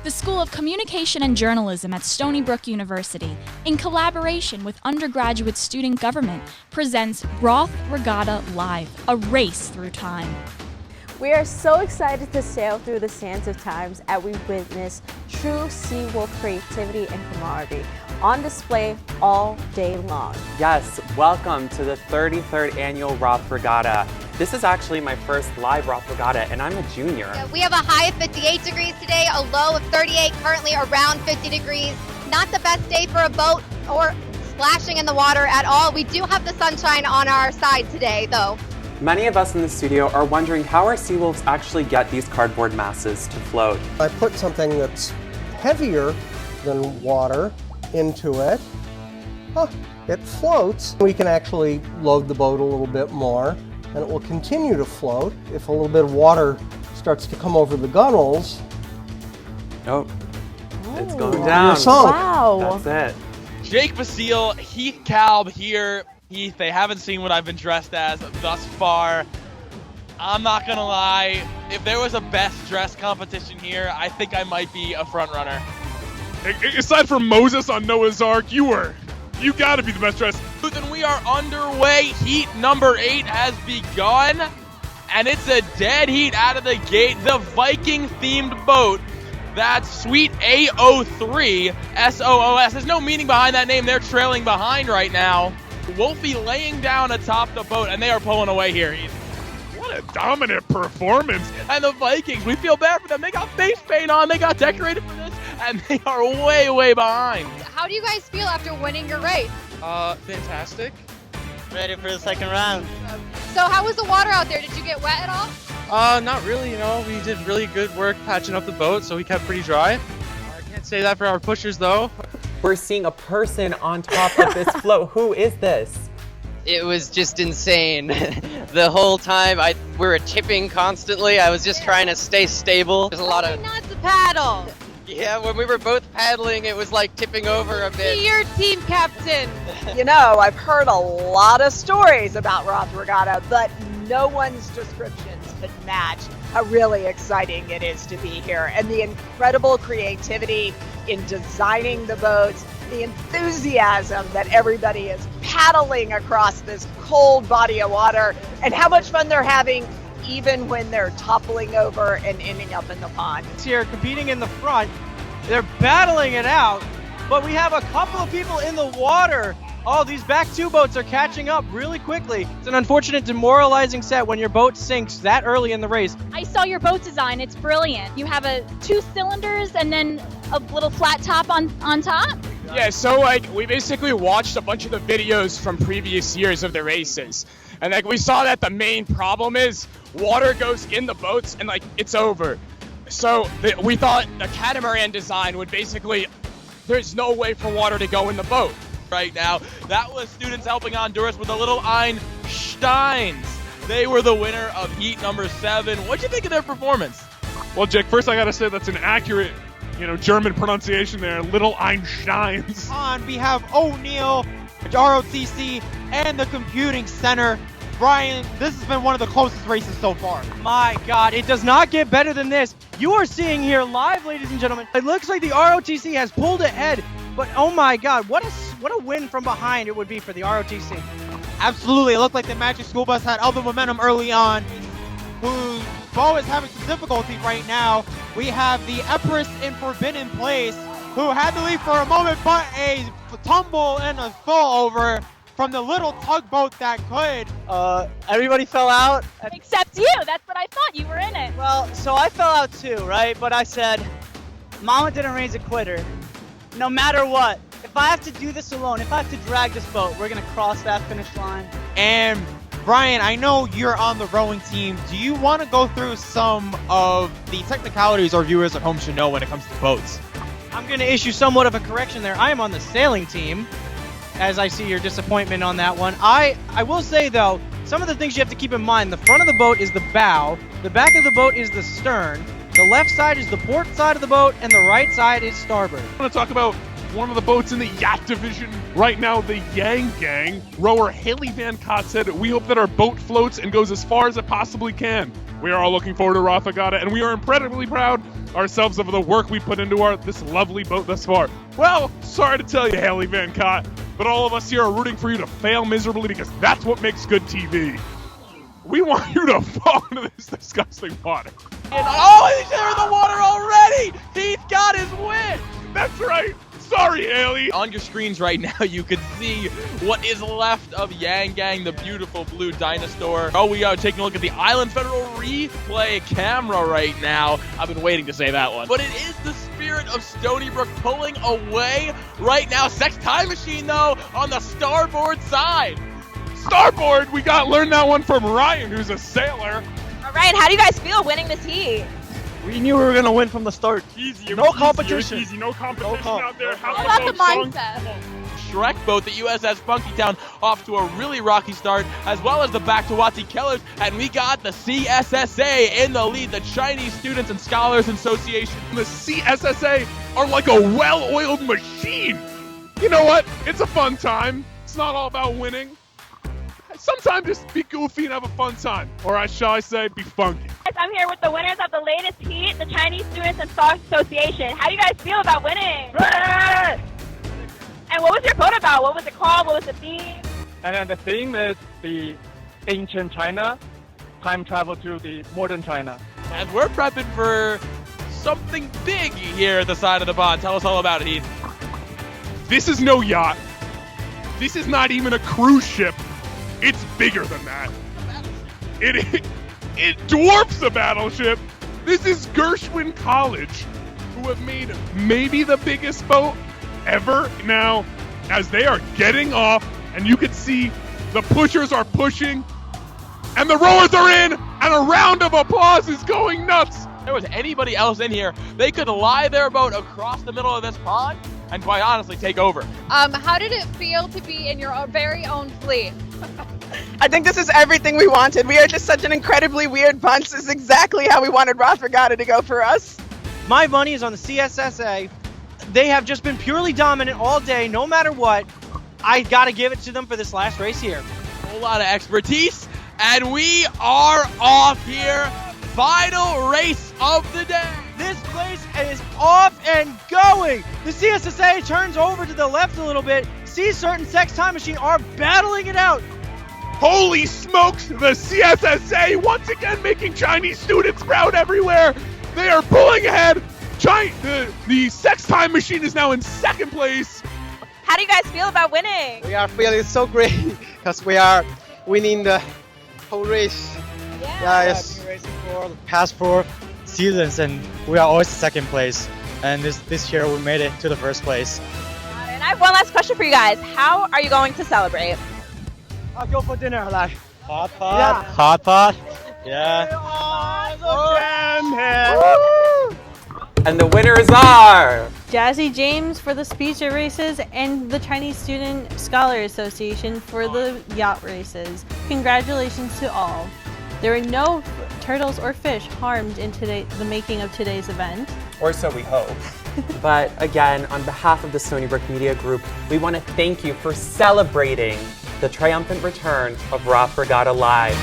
The School of Communication and Journalism at Stony Brook University, in collaboration with undergraduate student government, presents Roth Regatta Live, a race through time. We are so excited to sail through the sands of times as we witness true seawolf creativity and camaraderie on display all day long. Yes, welcome to the 33rd annual Roth Regatta. This is actually my first live Roth Regatta, and I'm a junior. Yeah, we have a high of 58 degrees today, a low of 38, currently around 50 degrees. Not the best day for a boat or splashing in the water at all. We do have the sunshine on our side today, though. Many of us in the studio are wondering how our seawolves actually get these cardboard masses to float. I put something that's heavier than water into it. It floats. We can actually load the boat a little bit more, and it will continue to float. If a little bit of water starts to come over the gunnels, It's going down. Wow. That's it. Jake Basile, Heath Kalb here. Heath, they haven't seen what I've been dressed as thus far. I'm not gonna lie, if there was a best dress competition here, I think I might be a front runner. Aside from Moses on Noah's Ark, you gotta be the best dressed. Then we are underway. Heat number 8 has begun, and it's a dead heat out of the gate. The Viking-themed boat, that's Suite A03 SOOS. There's no meaning behind that name. They're trailing behind right now. Wolfie laying down atop the boat, and they are pulling away here. What a dominant performance. And the Vikings, we feel bad for them. They got face paint on, they got decorated for this, and they are way, way behind. How do you guys feel after winning your race? Fantastic. Ready for the second round. So how was the water out there? Did you get wet at all? Not really, we did really good work patching up the boat, so we kept pretty dry. I can't say that for our pushers, though. We're seeing a person on top of this float. Who is this? It was just insane. The whole time we were tipping constantly. I was just trying to stay stable. There's a lot of Not to paddle. Yeah, when we were both paddling, it was like tipping over a bit. Be your team captain. You know, I've heard a lot of stories about Roth Regatta, but no one's descriptions could match how really exciting it is to be here. And the incredible creativity in designing the boats, the enthusiasm that everybody is paddling across this cold body of water, and how much fun they're having even when they're toppling over and ending up in the pond. Here competing in the front, they're battling it out, but we have a couple of people in the water. Oh, these back two boats are catching up really quickly. It's an unfortunate, demoralizing set when your boat sinks that early in the race. I saw your boat design, it's brilliant. You have 2 cylinders and then a little flat top on top? Yeah, so we basically watched a bunch of the videos from previous years of the races. And we saw that the main problem is water goes in the boats and it's over. So we thought the catamaran design would basically, there's no way for water to go in the boat. Right now, that was students helping Honduras with the little Einsteins. They were the winner of heat number 7. What'd you think of their performance? Well, Jake, first I gotta say that's an accurate, German pronunciation there. Little Einsteins. We have O'Neill, ROTC, and the Computing Center. Brian, this has been one of the closest races so far. My God, it does not get better than this. You are seeing here live, ladies and gentlemen. It looks like the ROTC has pulled ahead, but oh my God, what a win from behind it would be for the ROTC. Absolutely, it looked like the Magic School Bus had all the momentum early on. Whose bow is having some difficulty right now. We have the Empress in Forbidden Place, who had to leave for a moment, but a tumble and a fall over from the little tugboat that could. Everybody fell out. Except you, that's what I thought, you were in it. Well, so I fell out too, right? But I said, Mama didn't raise a quitter. No matter what, if I have to do this alone, if I have to drag this boat, we're gonna cross that finish line. And Brian, I know you're on the rowing team. Do you want to go through some of the technicalities our viewers at home should know when it comes to boats? I'm going to issue somewhat of a correction there. I am on the sailing team, as I see your disappointment on that one. I will say, though, some of the things you have to keep in mind. The front of the boat is the bow. The back of the boat is the stern. The left side is the port side of the boat, and the right side is starboard. I want to talk about one of the boats in the yacht division right now, the Yang Gang. Rower Haley Van Cott said, "We hope that our boat floats and goes as far as it possibly can. We are all looking forward to Roth Regatta, and we are incredibly proud ourselves of the work we put into this lovely boat thus far. Well, sorry to tell you, Haley Van Cott, but all of us here are rooting for you to fail miserably because that's what makes good TV. We want you to fall into this disgusting water. Oh, he's there in the water already! He's got his win! That's right! Sorry, Haley! On your screens right now, you can see what is left of Yang Gang, the beautiful blue dinosaur. Oh, we are taking a look at the Island Federal replay camera right now. I've been waiting to say that one. But it is the spirit of Stony Brook pulling away right now. Sex Time Machine, though, on the starboard side. Starboard! We learned that one from Ryan, who's a sailor. All right, how do you guys feel winning this heat? We knew we were going to win from the start. Easy. No competition. Easy. No competition out there. How about the mindset? Shrek boat, the USS Funkytown, off to a really rocky start, as well as the Back to Watsy Killers, and we got the CSSA in the lead, the Chinese Students and Scholars Association. The CSSA are like a well-oiled machine. You know what? It's a fun time. It's not all about winning. Sometimes just be goofy and have a fun time. Or shall I say, be funky. I'm here with the winners of the latest heat, the Chinese Students and Scholars Association. How do you guys feel about winning? And what was your boat about? What was it called? What was the theme? And then the theme is the ancient China, time travel to the modern China. And we're prepping for something big here at the side of the pond. Tell us all about it, Heath. This is no yacht. This is not even a cruise ship. It's bigger than that. It dwarfs a battleship. This is Gershwin College, who have made maybe the biggest boat ever now, as they are getting off, and you can see the pushers are pushing, and the rowers are in, and a round of applause is going nuts. If there was anybody else in here, they could lie their boat across the middle of this pond and quite honestly take over. How did it feel to be in your very own fleet? I think this is everything we wanted. We are just such an incredibly weird bunch. This is exactly how we wanted Roth Regatta to go for us. My money is on the CSSA. They have just been purely dominant all day, no matter what. I got to give it to them for this last race here. A whole lot of expertise, and we are off here. Final race of the day. This place is off and going. The CSSA turns over to the left a little bit. C-Cert and Sex Time Machine are battling it out. Holy smokes, the CSSA once again making Chinese students proud everywhere. They are pulling ahead. The Sex Time Machine is now in second place. How do you guys feel about winning? We are feeling so great because we are winning the whole race. Yeah, it's been racing for the past 4 seasons, and we are always second place. And this year we made it to the first place. And I have one last question for you guys. How are you going to celebrate? I'll go for dinner, like hot pot. Yeah. Hot pot. Yeah. And the winners are Jazzy James for the speech races and the Chinese Student Scholar Association for the yacht races. Congratulations to all. There were no turtles or fish harmed in the making of today's event. Or so we hope. But again, on behalf of the Stony Brook Media Group, we want to thank you for celebrating the triumphant return of Roth Regatta Live.